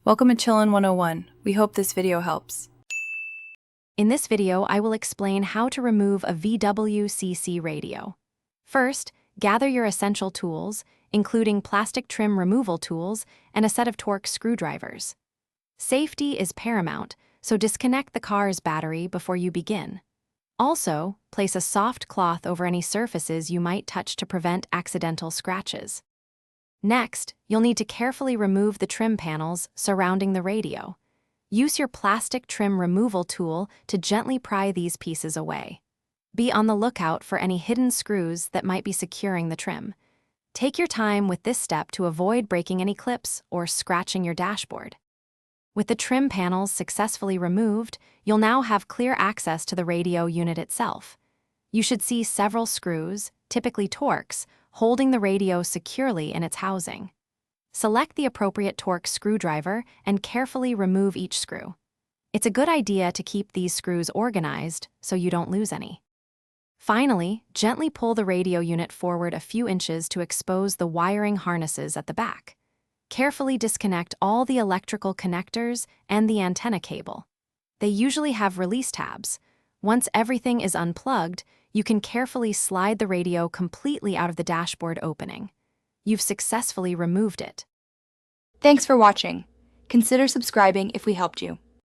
Welcome to Chillin' 101. We hope this video helps. In this video, I will explain how to remove a Volkswagen CC radio. First, gather your essential tools, including plastic trim removal tools and a set of Torx screwdrivers. Safety is paramount, so disconnect the car's battery before you begin. Also, place a soft cloth over any surfaces you might touch to prevent accidental scratches. Next, you'll need to carefully remove the trim panels surrounding the radio. Use your plastic trim removal tool to gently pry these pieces away. Be on the lookout for any hidden screws that might be securing the trim. Take your time with this step to avoid breaking any clips or scratching your dashboard. With the trim panels successfully removed, you'll now have clear access to the radio unit itself. You should see several screws, typically Torx, holding the radio securely in its housing. Select the appropriate Torx screwdriver and carefully remove each screw. It's a good idea to keep these screws organized so you don't lose any. Finally, gently pull the radio unit forward a few inches to expose the wiring harnesses at the back. Carefully disconnect all the electrical connectors and the antenna cable. They usually have release tabs. Once everything is unplugged, you can carefully slide the radio completely out of the dashboard opening. You've successfully removed it. Thanks for watching. Consider subscribing if we helped you.